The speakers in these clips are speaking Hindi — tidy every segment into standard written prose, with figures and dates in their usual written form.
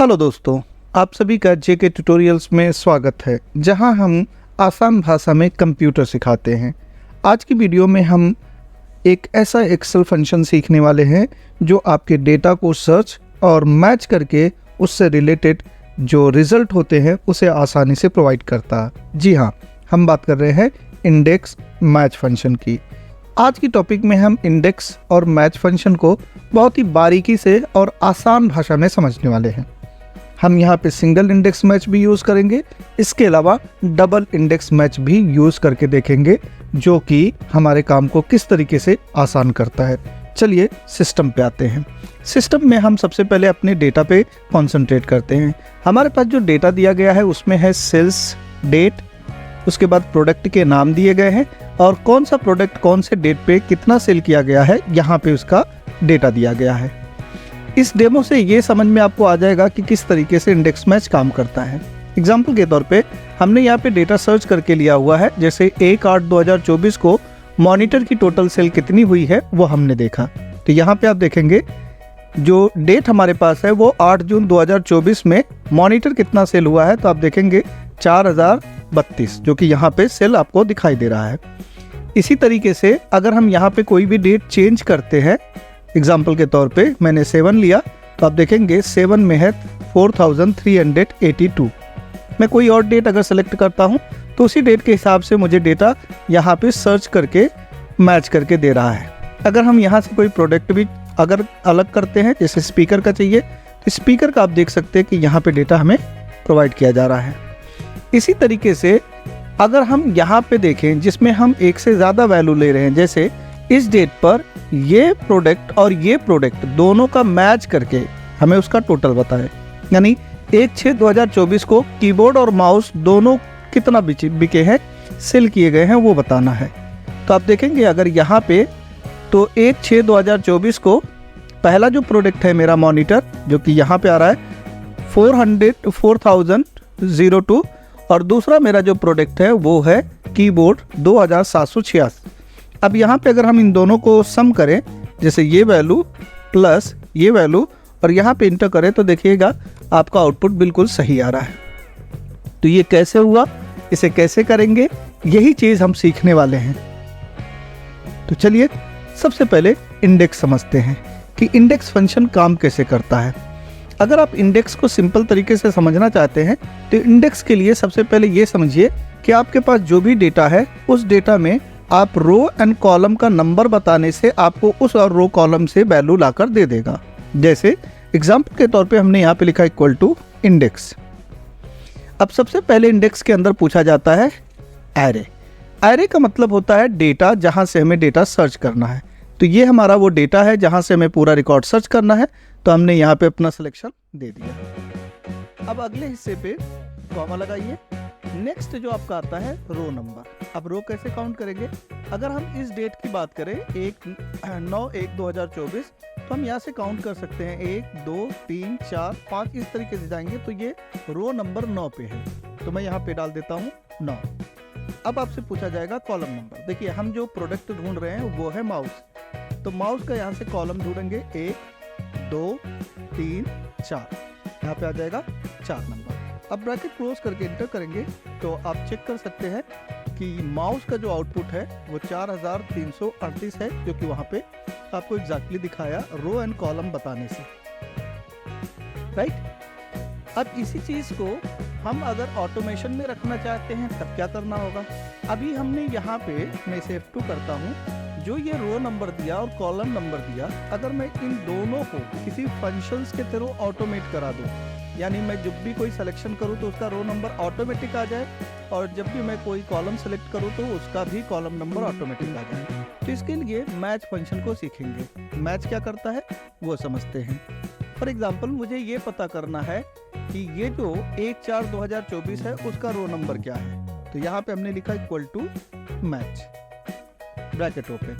हेलो दोस्तों, आप सभी का जेके ट्यूटोरियल्स में स्वागत है, जहां हम आसान भाषा में कंप्यूटर सिखाते हैं। आज की वीडियो में हम एक ऐसा एक्सेल फंक्शन सीखने वाले हैं जो आपके डेटा को सर्च और मैच करके उससे रिलेटेड जो रिज़ल्ट होते हैं उसे आसानी से प्रोवाइड करता है। जी हाँ, हम बात कर रहे हैं इंडेक्स मैच फंक्शन की। आज की टॉपिक में हम इंडेक्स और मैच फंक्शन को बहुत ही बारीकी से और आसान भाषा में समझने वाले हैं। हम यहाँ पे सिंगल इंडेक्स मैच भी यूज़ करेंगे, इसके अलावा डबल इंडेक्स मैच भी यूज़ करके देखेंगे, जो कि हमारे काम को किस तरीके से आसान करता है। चलिए सिस्टम पे आते हैं। सिस्टम में हम सबसे पहले अपने डेटा पे कंसंट्रेट करते हैं। हमारे पास जो डेटा दिया गया है उसमें है सेल्स डेट, उसके बाद प्रोडक्ट के नाम दिए गए हैं और कौन सा प्रोडक्ट कौन से डेट पे कितना सेल किया गया है, यहाँ पे उसका डेटा दिया गया है। इस डेमो से ये समझ में आपको आ जाएगा कि किस तरीके से इंडेक्स मैच काम करता है। एग्जाम्पल के तौर पे हमने यहाँ पे डेटा सर्च करके लिया हुआ है, जैसे 1/8/2024 को मॉनिटर की टोटल सेल कितनी हुई है वो हमने देखा। तो यहाँ पे आप देखेंगे जो डेट हमारे पास है वो 8 जून 2024 में मॉनिटर कितना सेल हुआ है, तो आप देखेंगे 4032, जो कि यहाँ पे सेल आपको दिखाई दे रहा है। इसी तरीके से अगर हम यहाँ पे कोई भी डेट चेंज करते हैं, एग्जाम्पल के तौर पे मैंने 7 लिया, तो आप देखेंगे 7 में है 4382। मैं कोई और डेट अगर सेलेक्ट करता हूँ तो उसी डेट के हिसाब से मुझे डेटा यहाँ पे सर्च करके मैच करके दे रहा है। अगर हम यहाँ से कोई प्रोडक्ट भी अगर अलग करते हैं, जैसे स्पीकर का चाहिए, तो स्पीकर का आप देख सकते हैं कि यहाँ पे डेटा हमें प्रोवाइड किया जा रहा है। इसी तरीके से अगर हम यहाँ पे देखें जिसमें हम एक से ज़्यादा वैल्यू ले रहे हैं, जैसे इस डेट पर ये प्रोडक्ट और ये प्रोडक्ट दोनों का मैच करके हमें उसका टोटल बताए, यानी 1/6/2024 को कीबोर्ड और माउस दोनों कितना बिके हैं, सेल किए गए हैं, वो बताना है। तो आप देखेंगे अगर यहाँ पे तो 1/6/2024 को पहला जो प्रोडक्ट है मेरा मॉनिटर, जो कि यहाँ पे आ रहा है 4002 और दूसरा मेरा जो प्रोडक्ट है वो है कीबोर्ड 2786। अब यहाँ पे अगर हम इन दोनों को सम करें, जैसे ये वैल्यू प्लस ये वैल्यू और यहाँ पे इंटर करें, तो देखिएगा आपका आउटपुट बिल्कुल सही आ रहा है। तो ये कैसे हुआ, इसे कैसे करेंगे, यही चीज़ हम सीखने वाले हैं। तो चलिए सबसे पहले इंडेक्स समझते हैं कि इंडेक्स फंक्शन काम कैसे करता है। अगर आप इंडेक्स को सिंपल तरीके से समझना चाहते हैं तो इंडेक्स के लिए सबसे पहले ये समझिए कि आपके पास जो भी डेटा है उस डेटा में आप रो एंड कॉलम का नंबर बताने से आपको उस और रो कॉलम से वैल्यू लाकर दे देगा। जैसे एग्जाम्पल के तौर पे हमने यहाँ पे लिखा इक्वल टू इंडेक्स। अब सबसे पहले इंडेक्स के अंदर पूछा जाता है एरे। एरे का मतलब होता है डेटा, जहाँ से हमें डेटा सर्च करना है। तो ये हमारा वो डेटा है जहाँ से हमें पूरा रिकॉर्ड सर्च करना है, तो हमने यहाँ पे अपना सिलेक्शन दे दिया। अब अगले हिस्से पे कॉमा लगाइए। नेक्स्ट जो आपका आता है रो नंबर। अब रो कैसे काउंट करेंगे, अगर हम इस डेट की बात करें 9/1/2024, तो हम यहाँ से काउंट कर सकते हैं 1 2 3 4 5, इस तरीके से जाएंगे तो ये रो नंबर 9 पे है, तो मैं यहाँ पे डाल देता हूँ 9। अब आपसे पूछा जाएगा कॉलम नंबर। देखिए हम जो प्रोडक्ट ढूंढ रहे हैं वो है माउस, तो माउस का यहाँ से कॉलम ढूंढेंगे 1 2 3 4, यहाँ पे आ जाएगा 4 नंबर। अब ब्रैकेट क्लोज करके इंटर करेंगे तो आप चेक कर सकते हैं कि माउस का जो आउटपुट है वो 4338 है, जो कि वहाँ पे आपको एग्जैक्टली दिखाया रो एंड कॉलम बताने से, राइट। अब इसी चीज़ को हम अगर ऑटोमेशन में रखना चाहते हैं तब क्या करना होगा। अभी हमने यहाँ पे, मैं इसे F2 करता हूँ, जो ये रो नंबर दिया और कॉलम नंबर दिया, अगर मैं इन दोनों को किसी फंक्शंस के थ्रू ऑटोमेट करा दूँ, यानी मैं जब भी कोई सिलेक्शन करूँ तो उसका रो नंबर ऑटोमेटिक आ जाए और जब भी मैं कोई कॉलम सेलेक्ट करूँ तो उसका भी कॉलम नंबर ऑटोमेटिक आ जाए, तो इसके लिए मैच फंक्शन को सीखेंगे। मैच क्या करता है वो समझते हैं। फॉर एग्जाम्पल मुझे ये पता करना है कि ये जो 1/4/2024 है उसका रो नंबर क्या है, तो यहाँ पे हमने लिखा equal to match, bracket open.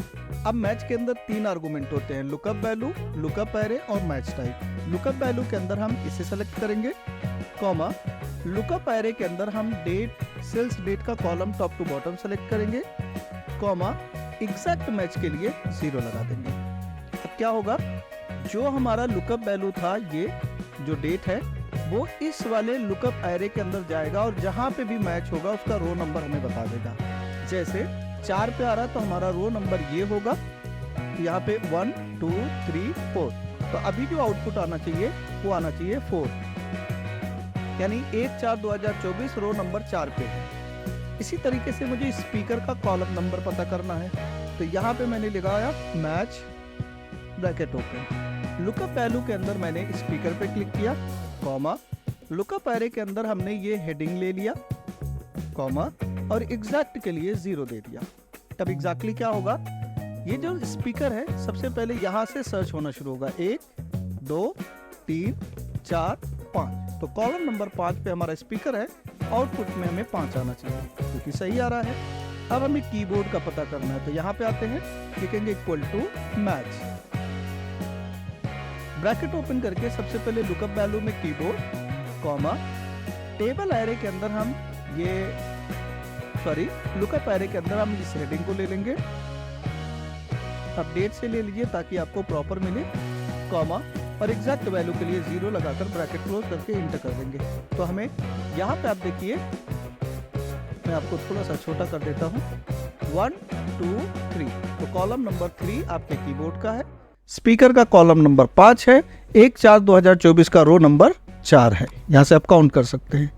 अब मैच के अंदर 3 आर्गुमेंट होते हैं, लुकअप वैल्यू, लुकअप एरे और मैच टाइप। लुकअप वैल्यू के अंदर हम इसे सेलेक्ट करेंगे, कॉमा लुकअप एरे के अंदर हम डेट, सेल्स डेट का column top to bottom select करेंगे, कॉमा एग्जैक्ट मैच के लिए 0 लगा देंगे। अब क्या होगा, जो हमारा लुकअप वैल्यू था, ये जो डेट है वो इस वाले लुकअप एरे के अंदर जाएगा और जहाँ पे भी मैच होगा उसका रो नंबर हमें बता देगा। जैसे 4 पे आ रहा तो हमारा रो नंबर ये होगा, यहाँ पे 1 2 3 4, तो अभी जो आउटपुट आना चाहिए वो आना चाहिए 4, यानी 1/4/2024 रो नंबर 4 पे है। इसी तरीके से मुझे स्पीकर का कॉलम नंबर पता करना है, तो यहाँ पे मैंने लगाया match bracket open, lookup value के अंदर मैंने स्पीकर पे क्लिक किया, कॉमा, लुकअप एरे के अंदर हमने ये हेडिंग ले लिया, कॉमा, और एग्जैक्ट के लिए 0 दे दिया। तब एग्जैक्टली क्या होगा, ये जो स्पीकर है सबसे पहले यहाँ से सर्च होना शुरू होगा, 1 2 3 4 5, तो कॉलम नंबर 5 पे हमारा स्पीकर है, आउटपुट में हमें 5 आना चाहिए क्योंकि सही आ रहा है। अब हमें कीबोर्ड का पता करना है, तो यहाँ पे आते हैं, लिखेंगे equal to match, bracket open करके सबसे पहले लुकअप वैल्यू में कीबोर्ड, कॉमा, टेबल एरे के अंदर हम लुकअप एरे के अंदर हम इस हेडिंग को ले लेंगे, अपडेट से ले लीजिए ताकि आपको प्रॉपर मिले, कॉमा, और एग्जैक्ट वैल्यू के लिए 0 लगाकर ब्रैकेट क्लोज करके इंटर कर देंगे। तो हमें यहाँ पे आप देखिए, मैं आपको थोड़ा सा छोटा कर देता हूँ, 1 2 3, तो कॉलम नंबर 3 आपके कीबोर्ड का है, स्पीकर का कॉलम नंबर 5 है, 1/4/2024 का रो नंबर 4 है। यहाँ से आप काउंट कर सकते हैं।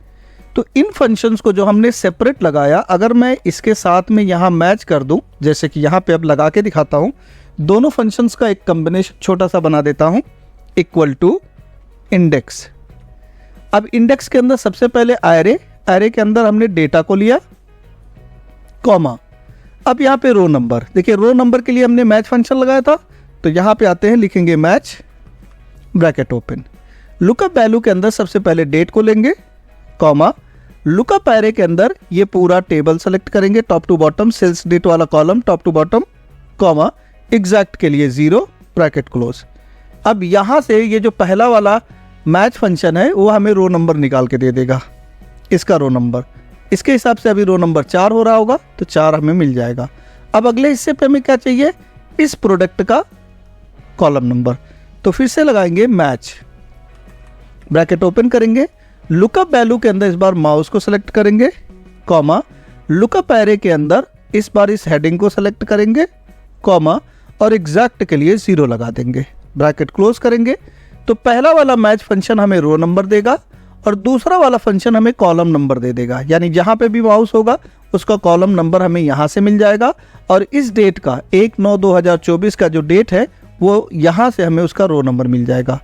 तो इन फंक्शंस को जो हमने सेपरेट लगाया, अगर मैं इसके साथ में यहाँ मैच कर दूं, जैसे कि यहाँ पे अब लगा के दिखाता हूँ, दोनों फंक्शंस का एक कॉम्बिनेशन छोटा सा बना देता हूँ, इक्वल टू इंडेक्स। अब इंडेक्स के अंदर सबसे पहले एरे के अंदर हमने डेटा को लिया, कॉमा, अब यहाँ पे रो नंबर, देखिए रो नंबर के लिए हमने मैच फंक्शन लगाया था, तो यहाँ पे आते हैं, लिखेंगे match bracket open, lookup value के अंदर सबसे पहले डेट को लेंगे, कॉमा, लुकअप एरे के अंदर ये पूरा टेबल सेलेक्ट करेंगे, top to bottom, sales date वाला column top to bottom, comma, exact के लिए 0, ब्रैकेट क्लोज। अब यहाँ से ये जो पहला वाला मैच फंक्शन है वो हमें रो नंबर निकाल के दे देगा, इसका रो नंबर, इसके हिसाब से अभी रो नंबर 4 हो रहा होगा, तो 4 हमें मिल जाएगा। अब अगले हिस्से पे हमें क्या चाहिए, इस प्रोडक्ट का कॉलम नंबर, तो फिर से लगाएंगे मैच, ब्रैकेट ओपन करेंगे, लुकअप वैल्यू के अंदर इस बार माउस को सेलेक्ट करेंगे, कॉमा, लुकअप एरे के अंदर इस बार इस हेडिंग को सेलेक्ट करेंगे, कॉमा, और एग्जैक्ट के लिए 0 लगा देंगे, ब्रैकेट क्लोज करेंगे। तो पहला वाला मैच फंक्शन हमें रो नंबर देगा और दूसरा वाला फंक्शन हमें कॉलम नंबर दे देगा, यानी जहां पे भी माउस होगा उसका कॉलम नंबर हमें यहां से मिल जाएगा, और इस डेट का 1/9/2024 का जो डेट है वो यहां से हमें उसका रो नंबर मिल जाएगा।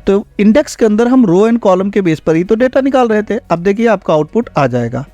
तो इंडेक्स के अंदर हम रो एंड कॉलम के बेस पर ही तो डेटा निकाल रहे थे। अब देखिए आपका आउटपुट आ जाएगा,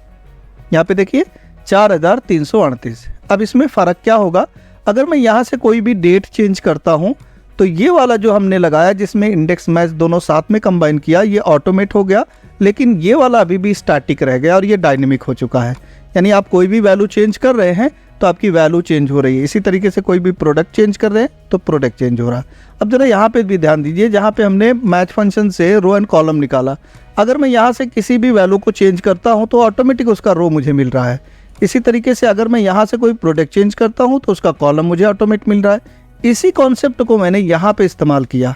यहाँ पे देखिए 4338। अब इसमें फ़र्क क्या होगा, अगर मैं यहाँ से कोई भी डेट चेंज करता हूँ तो ये वाला जो हमने लगाया जिसमें इंडेक्स मैच दोनों साथ में कंबाइन किया, ये ऑटोमेट हो गया, लेकिन ये वाला अभी भी स्टैटिक रह गया और ये डायनेमिक हो चुका है। यानी आप कोई भी वैल्यू चेंज कर रहे हैं तो आपकी वैल्यू चेंज हो रही है। इसी तरीके से कोई भी प्रोडक्ट चेंज कर रहे हैं तो प्रोडक्ट चेंज हो रहा है। अब जरा यहाँ पे भी ध्यान दीजिए, जहाँ पे हमने मैच फंक्शन से रो एंड कॉलम निकाला, अगर मैं यहाँ से किसी भी वैल्यू को चेंज करता हूँ तो ऑटोमेटिक उसका रो मुझे मिल रहा है। इसी तरीके से अगर मैं यहाँ से कोई प्रोडक्ट चेंज करता हूँ तो उसका कॉलम मुझे ऑटोमेटिक मिल रहा है। इसी कॉन्सेप्ट को मैंने यहाँ पे इस्तेमाल किया।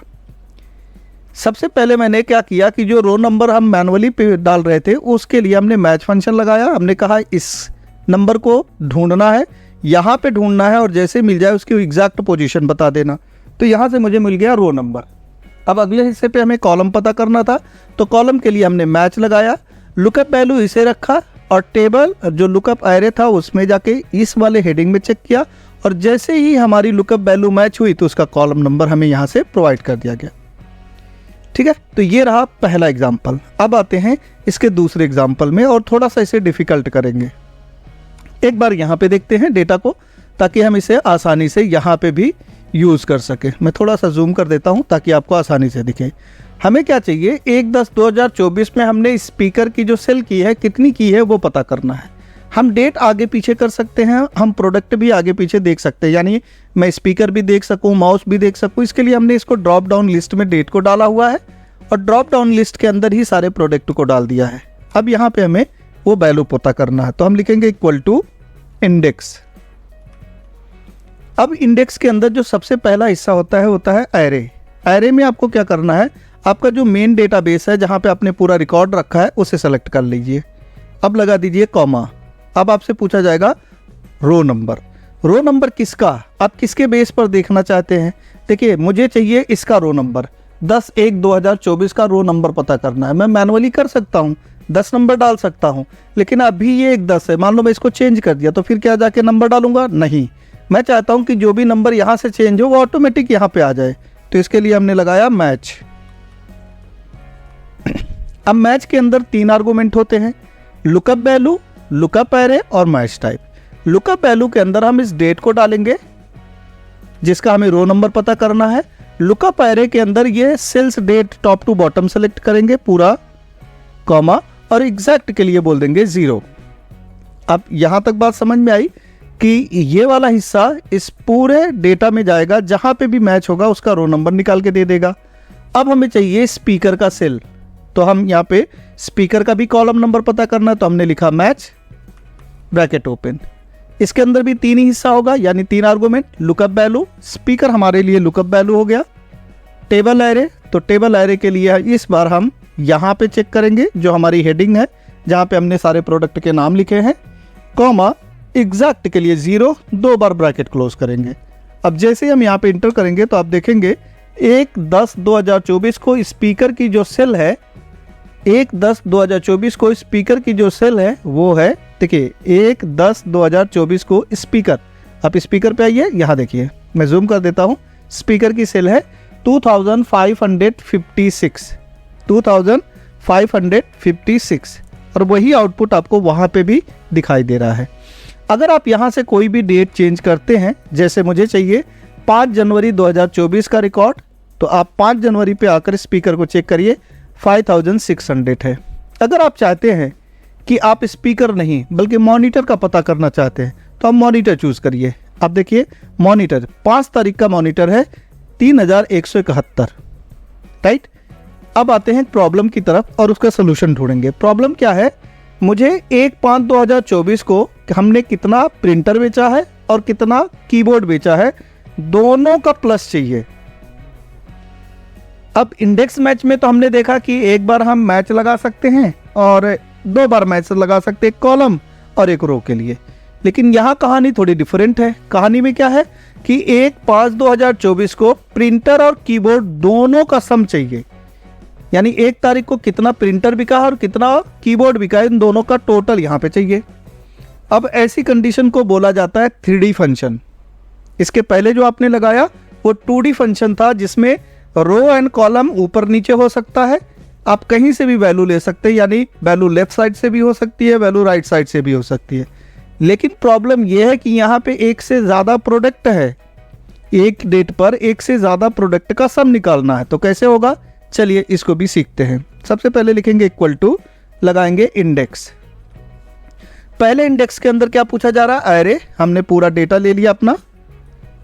सबसे पहले मैंने क्या किया कि जो रो नंबर हम मैनुअली पे डाल रहे थे उसके लिए हमने मैच फंक्शन लगाया। हमने कहा इस नंबर को ढूंढना है, यहाँ पे ढूंढना है और जैसे मिल जाए उसकी एग्जैक्ट पोजीशन बता देना। तो यहाँ से मुझे मिल गया रो नंबर। अब अगले हिस्से पे हमें कॉलम पता करना था, तो कॉलम के लिए हमने मैच लगाया, लुकअप वैल्यू इसे रखा और टेबल जो लुकअप एरे था उसमें जाके इस वाले हेडिंग में चेक किया, और जैसे ही हमारी लुकअप वैल्यू मैच हुई तो उसका कॉलम नंबर हमें यहाँ से प्रोवाइड कर दिया गया। ठीक है, तो ये रहा पहला एग्जाम्पल। अब आते हैं इसके दूसरे एग्जाम्पल में और थोड़ा सा इसे डिफ़िकल्ट करेंगे। एक बार यहाँ पे देखते हैं डेटा को, ताकि हम इसे आसानी से यहाँ पे भी यूज़ कर सकें। मैं थोड़ा सा जूम कर देता हूँ ताकि आपको आसानी से दिखे। हमें क्या चाहिए, 1/10/2024 में हमने स्पीकर की जो सेल की है कितनी की है वो पता करना है। हम डेट आगे पीछे कर सकते हैं, हम प्रोडक्ट भी आगे पीछे देख सकते हैं, यानी मैं स्पीकर भी देख सकूं, माउस भी देख सकूं। इसके लिए हमने इसको ड्रॉप डाउन लिस्ट में डेट को डाला हुआ है और ड्रॉप डाउन लिस्ट के अंदर ही सारे प्रोडक्ट को डाल दिया है। अब यहाँ पे हमें वो वैल्यू पता करना है, तो हम लिखेंगे इक्वल टू इंडेक्स। अब इंडेक्स के अंदर जो सबसे पहला हिस्सा होता है एरे। एरे में आपको क्या करना है, आपका जो मेन डेटाबेस है जहाँ पे आपने पूरा रिकॉर्ड रखा है उसे सेलेक्ट कर लीजिए। अब लगा दीजिए कॉमा। अब आपसे पूछा जाएगा रो नंबर। रो नंबर किसका, आप किसके बेस पर देखना चाहते हैं? देखिए मुझे चाहिए इसका रो नंबर 10/1/2024 का रो नंबर पता करना है। मैं मैनुअली कर सकता हूँ, 10 नंबर डाल सकता हूँ, लेकिन अभी ये एक 10 है। मान लो मैं इसको चेंज कर दिया तो फिर क्या जाके नंबर डालूंगा? नहीं, मैं चाहता हूँ कि जो भी नंबर यहाँ से चेंज हो वो ऑटोमेटिक यहाँ पे आ जाए। तो इसके लिए हमने लगाया मैच। अब मैच के अंदर 3 आर्गूमेंट होते हैं, लुकअप वैल्यू, लुकअप एरे और मैच टाइप। लुकअप वैल्यू के अंदर हम इस डेट को डालेंगे जिसका हमें रो नंबर पता करना है। लुकअप एरे के अंदर ये sales date top to bottom select करेंगे पूरा, कॉमा, और एग्जैक्ट के लिए बोल देंगे 0। अब यहां तक बात समझ में आई कि ये वाला हिस्सा इस पूरे डेटा में जाएगा, जहां पे भी मैच होगा उसका रो नंबर निकाल के दे देगा। अब हमें चाहिए स्पीकर का सेल, तो हम यहाँ पे स्पीकर का भी कॉलम नंबर पता करना है, तो हमने लिखा मैच, ब्रैकेट ओपन। इसके अंदर भी 3 ही हिस्सा होगा, यानी 3 आर्गूमेंट, लुकअप वैल्यू, स्पीकर हमारे लिए लुकअप वैल्यू हो गया, टेबल एरे, तो टेबल एरे के लिए इस बार हम यहाँ पे चेक करेंगे जो हमारी हेडिंग है जहाँ पे हमने सारे प्रोडक्ट के नाम लिखे हैं, कॉमा, एग्जैक्ट के लिए 0, 2 बार ब्रैकेट क्लोज करेंगे। अब जैसे ही हम यहाँ पे इंटर करेंगे तो आप देखेंगे 1/10/2024 को स्पीकर की जो सेल है, 1/10/2024 को स्पीकर की जो सेल है वो है, देखिए 1/10/2024 को स्पीकर। आप स्पीकर पे आइए, यहाँ देखिए मैं जूम कर देता हूँ, स्पीकर की सेल है 2556 और वही आउटपुट आपको वहाँ पे भी दिखाई दे रहा है। अगर आप यहाँ से कोई भी डेट चेंज करते हैं, जैसे मुझे चाहिए 5 जनवरी 2024 का रिकॉर्ड, तो आप 5 जनवरी पे आकर स्पीकर को चेक करिए 5600 है। अगर आप चाहते हैं कि आप स्पीकर नहीं बल्कि मॉनिटर का पता करना चाहते हैं तो आप मॉनिटर चूज करिए। आप देखिए मॉनिटर 5 तारीख का मॉनिटर है 3171, राइट। अब आते हैं प्रॉब्लम की तरफ और उसका सोल्यूशन ढूंढेंगे। प्रॉब्लम क्या है, मुझे 1/5/2024 को हमने कितना प्रिंटर बेचा है और कितना कीबोर्ड बेचा है, दोनों का प्लस चाहिए। अब इंडेक्स मैच में तो हमने देखा कि एक बार हम मैच लगा सकते हैं और 2 बार मैच लगा सकते हैं, कॉलम और एक रो के लिए। लेकिन यहाँ कहानी थोड़ी डिफरेंट है। कहानी में क्या है कि 1/5/2024 को प्रिंटर और कीबोर्ड दोनों का सम चाहिए, यानी 1 तारीख को कितना प्रिंटर बिका है और कितना कीबोर्ड बिका है, इन दोनों का टोटल यहाँ पे चाहिए। अब ऐसी कंडीशन को बोला जाता है 3D फंक्शन। इसके पहले जो आपने लगाया वो 2D फंक्शन था, जिसमें रो एंड कॉलम ऊपर नीचे हो सकता है, आप कहीं से भी वैल्यू ले सकते हैं, यानी वैल्यू लेफ्ट साइड से भी हो सकती है, वैल्यू राइट साइड से भी हो सकती है। लेकिन प्रॉब्लम यह है कि यहाँ पे एक से ज़्यादा प्रोडक्ट है, एक डेट पर एक से ज़्यादा प्रोडक्ट का सम निकालना है। तो कैसे होगा, चलिए इसको भी सीखते हैं। सबसे पहले लिखेंगे इक्वल टू, लगाएंगे इंडेक्स। पहले इंडेक्स के अंदर क्या पूछा जा रहा है, एरे, हमने पूरा डेटा ले लिया अपना,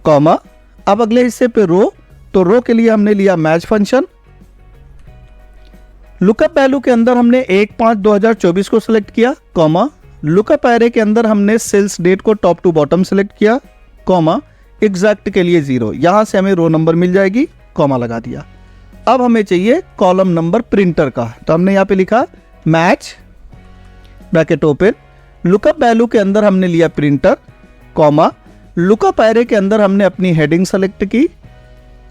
कॉमा। अब अगले हिस्से पे रो, तो रो के लिए हमने लिया मैच फंक्शन। लुकअप वैल्यू के अंदर हमने 1/5/2024 को सिलेक्ट किया, कॉमा। लुकअप एरे के अंदर हमने सेल्स डेट को टॉप टू बॉटम सिलेक्ट किया, कॉमा, एग्जैक्ट के लिए 0। यहां से हमें रो नंबर मिल जाएगी, कॉमा लगा दिया। अब हमें चाहिए कॉलम नंबर प्रिंटर का, तो हमने यहाँ पे लिखा match, bracket open. Lookup value के अंदर हमने लिया प्रिंटर, कॉमा। लुकअप एरे के अंदर हमने अपनी हेडिंग सेलेक्ट की,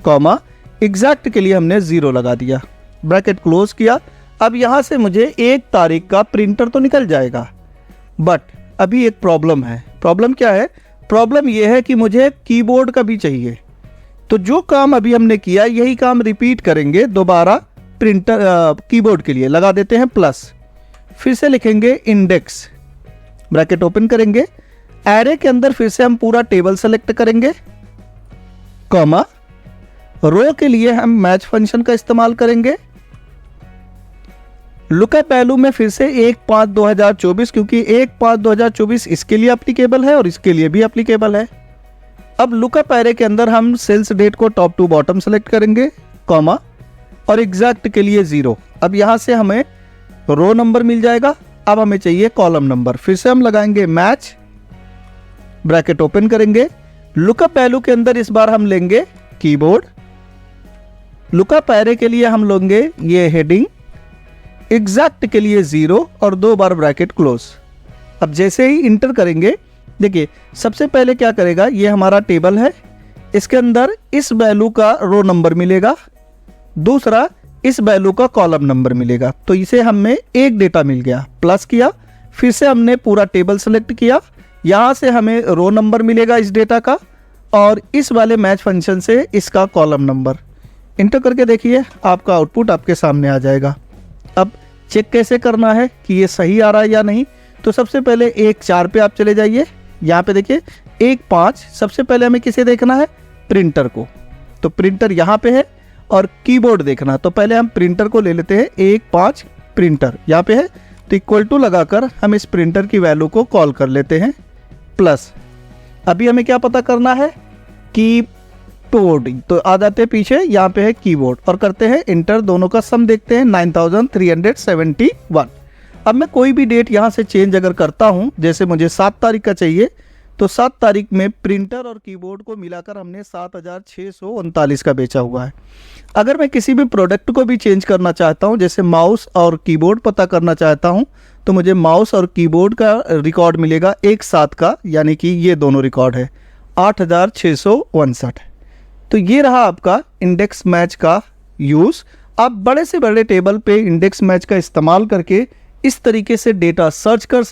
कॉमा। एग्जैक्ट के लिए हमने 0 लगा दिया, ब्रैकेट क्लोज किया। अब यहां से मुझे 1 तारीख का प्रिंटर तो निकल जाएगा, बट अभी एक प्रॉब्लम है। प्रॉब्लम क्या है, प्रॉब्लम यह है कि मुझे कीबोर्ड का भी चाहिए। तो जो काम अभी हमने किया यही काम रिपीट करेंगे दोबारा प्रिंटर कीबोर्ड के लिए। लगा देते हैं प्लस, फिर से लिखेंगे इंडेक्स, ब्रैकेट ओपन करेंगे। एरे के अंदर फिर से हम पूरा टेबल सेलेक्ट करेंगे, कॉमा। रो के लिए हम मैच फंक्शन का इस्तेमाल करेंगे। लुकअप वैल्यू में फिर से 1/5/2024, क्योंकि 1/5/2024 इसके लिए एप्लीकेबल है और इसके लिए भी एप्लीकेबल है। अब लुकअप एरे के अंदर हम सेल्स डेट को टॉप टू बॉटम सेलेक्ट करेंगे, कॉमा, और एग्जैक्ट के लिए 0। अब यहां से हमें रो नंबर मिल जाएगा। अब हमें चाहिए कॉलम नंबर, फिर से हम लगाएंगे मैच, ब्रैकेट ओपन करेंगे। लुकअप वैल्यू के अंदर इस बार हम लेंगे कीबोर्ड, लुकअप एरे के लिए हम लेंगे ये हेडिंग, एग्जैक्ट के लिए 0 और 2 बार ब्रैकेट क्लोज। अब जैसे ही इंटर करेंगे, देखिए सबसे पहले क्या करेगा, ये हमारा टेबल है, इसके अंदर इस वैल्यू का रो नंबर मिलेगा, दूसरा इस वैल्यू का कॉलम नंबर मिलेगा। तो इसे हमें एक डेटा मिल गया, प्लस किया, फिर से हमने पूरा टेबल सेलेक्ट किया, यहाँ से हमें रो नंबर मिलेगा इस डेटा का, और इस वाले मैच फंक्शन से इसका कॉलम नंबर। इंटर करके देखिए आपका आउटपुट आपके सामने आ जाएगा। अब चेक कैसे करना है कि ये सही आ रहा है या नहीं, तो सबसे पहले 1 4 पे आप चले जाइए, यहाँ पे देखिए 1 5, सबसे पहले हमें किसे देखना है, प्रिंटर को। तो प्रिंटर यहाँ पे है, और कीबोर्ड देखना, तो पहले हम प्रिंटर को ले लेते हैं। 1 5 प्रिंटर यहाँ पे है, तो इक्वल टू लगाकर हम इस प्रिंटर की वैल्यू को कॉल कर लेते हैं प्लस। अभी हमें क्या पता करना है, कीबोर्ड, तो आ जाते हैं पीछे, यहाँ पे है कीबोर्ड, और करते हैं इंटर। दोनों का सम देखते हैं 9371। अब मैं कोई भी डेट यहाँ से चेंज अगर करता हूँ, जैसे मुझे 7 तारीख का चाहिए, तो 7 तारीख में प्रिंटर और कीबोर्ड को मिलाकर हमने 7639 का बेचा हुआ है। अगर मैं किसी भी प्रोडक्ट को भी चेंज करना चाहता हूँ, जैसे माउस और कीबोर्ड पता करना चाहता हूँ, तो मुझे माउस और कीबोर्ड का रिकॉर्ड मिलेगा एक साथ का, यानी कि ये दोनों रिकॉर्ड है 8659। तो ये रहा आपका इंडेक्स मैच का यूज़। आप बड़े से बड़े टेबल पे इंडेक्स मैच का इस्तेमाल करके इस तरीके से डेटा सर्च कर सकते